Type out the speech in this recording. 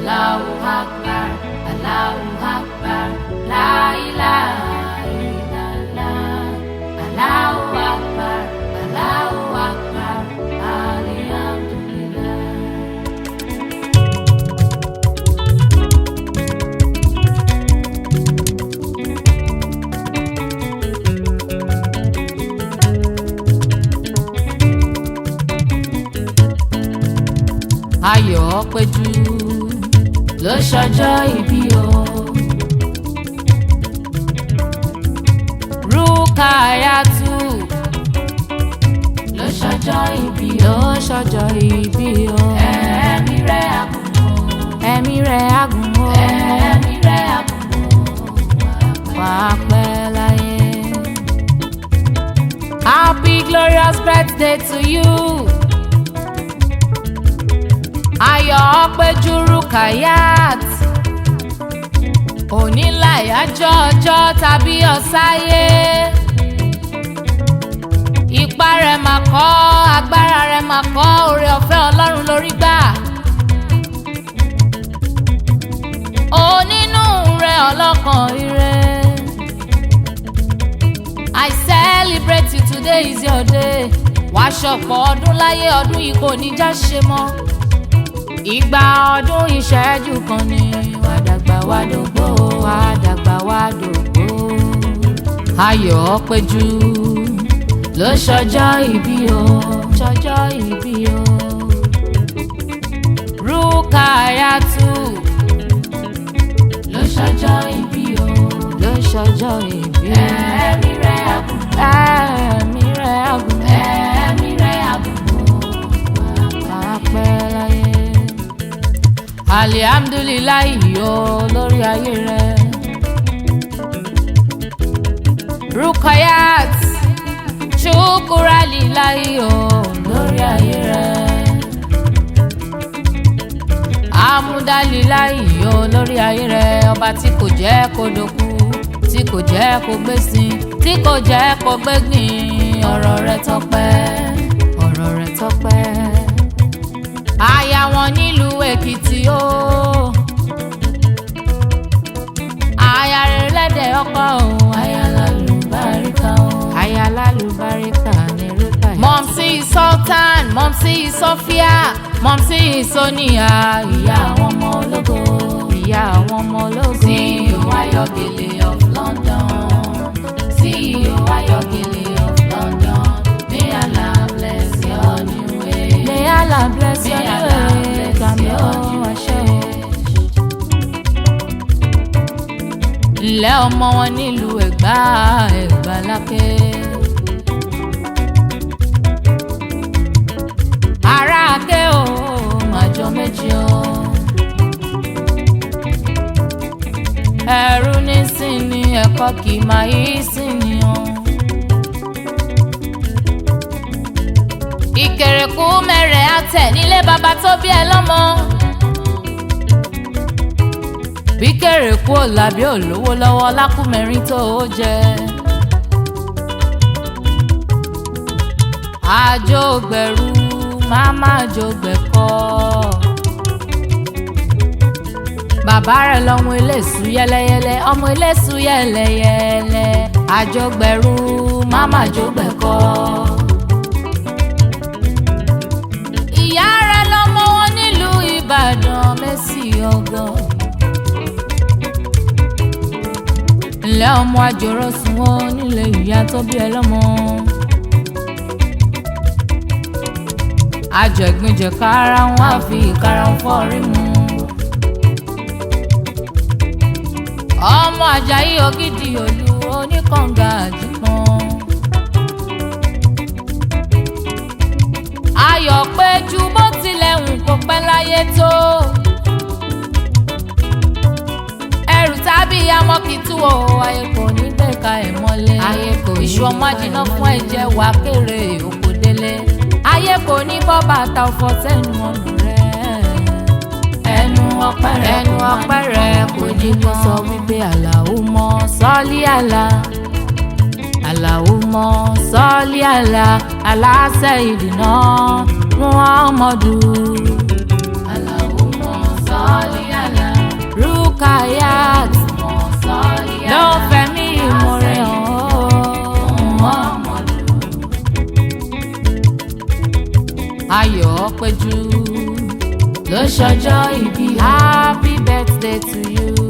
Allahu Akbar, Allahu Akbar, La ilaha illallah. Allahu Akbar, Allahu Akbar, alhamdulillah. Ajogberu ló ṣọjọ́ ìbí o. Rukayatu ló ṣọjọ́ ìbí o. Ló ṣọjọ́ ìbí o. Ẹ̀mí rẹ̀ àgùn o. Ẹ̀mí rẹ̀ àgùn o. Ẹ̀mí rẹ̀ àgùn o. Wàá pẹ́ láyé. Happy glorious birthday to you. Ajogberu Rukayat. Òní láyájọ́ ọjọ́ tàbí ọ̀sáyé. Ipá rẹ̀ mà kọ́, agbára rẹ̀ mà kọ́, oore ọ̀fẹ́ Ọlọ́run lórí gbà. Onínú rẹ̀ ọlọ́kàn ire. I celebrate you, today is your day. Wàá ṣọ̀pọ̀ ọdún láyé, ọdún yìí kò ní já ṣe mọ́. Ìgbà ọdún ìṣẹ́jú kan ni wàá dàgbà wàá dògbò, wàá dàgbà wàá dògbò. Ajogberu ló ṣọjọ́ ìbí o. Ṣọjọ́ ìbí o. Rukayatu ló ṣọjọ́ ìbí o. Ló ṣọjọ́ ìbí o. Ẹ̀mí rẹ̀ àgùn. Ẹ̀mí rẹ̀ àgùn. Ẹ̀mí rẹ̀ àgùn o. Wàá pẹ́ láyé. Alhamdulillahi o lórí ayé rẹ̀. Rukayat Shukuralillahi o lórí ayé rẹ̀. Amudalillahi o lórí ayé rẹ̀. Ọba tí kò jẹ́ kó dòkú, tí kò jẹ́ kó gbésìn, tí kò jẹ́ kó gbégbìn. Ọ̀rọ̀ rẹ̀ tọ́pẹ́, ọ̀rọ̀ rẹ̀ tọ́pẹ́. Aya wọn nílùú Èkìtì o. Aya rẹ̀ lẹ́dẹ̀ ọkọ o. Aya lálùbáríkà o. Aya lálùbáríkà ní Rúkà. Mọ̀mísí Sultan, mọ̀mísí Sofia, mọ̀mísí Sonia. Ìyá àwọn ọmọ ológo. Ìyá àwọn ọmọ ológo. CEO Ajogberu of London. CEO Ajogberu of London. May Allah bless your new way. May Allah bless your new way. Ilé ọmọ wọn nílùú Ẹ̀gbá, Ẹ̀gbá láké. Ará Àké o, màjọ méjì o. Ẹrú nísìnyí, ẹ̀kọ́ kì í máa yí síni o. Ìkèrèkú mẹ́rẹ̀ àtẹ̀ nílé bàbá tó bí ẹ lọ́mọ. Bí kèrèkú ò làbí olówó lọ́wọ́ lákùmẹ̀rin tó jẹ. Ajogberu mama Ajogberu. Bàbá rẹ̀ lọ́mọ eléṣù yẹ́lẹ́yẹ́lẹ́, ọmọ eléṣù yẹ́lẹ́yẹ́lẹ́. Ajogberu mama Ajogberu. Ìyá rẹ̀ lọ́mọ wọn nílùú Ìbàdàn Mẹ́sì ọgọ́. Ilé ọmọ àjòrò sùn wọn nílé ìyá tó bí ẹ lọ́mọ. Ajẹ̀gbìnjẹ̀ kára wọn á fi ìkara fọ́rí mu. Ọmọ Àjàyí Ògìdì Òlu oníkànga àjípọn. Ajogberu bó tilẹ̀ hùn kó pẹ́ láyé tó. Ẹrù tàbí amọ́kìtú o, ayé kò ní gbẹ̀ka ẹ̀ mọ́lẹ̀. Ayé kò ní iṣu ọmọ ajiná fún ẹ̀jẹ̀ wà kéré òkò délé. Ayé kò ní bọ́ bàtà ọ̀fọ̀ sẹ́nu ọ̀nà rẹ̀. Ẹnu ọpẹ́ rẹ̀ kò ní kó sọ wípé Allahumma salli ala. Allahumma salli ala ala sayyidina Muhammadu. Allahumma salli ala. Rukayat ló fẹ̀mí ìmoore hàn ó. Ayọ̀péjú ló ṣọjọ́ ìbí, happy birthday to you.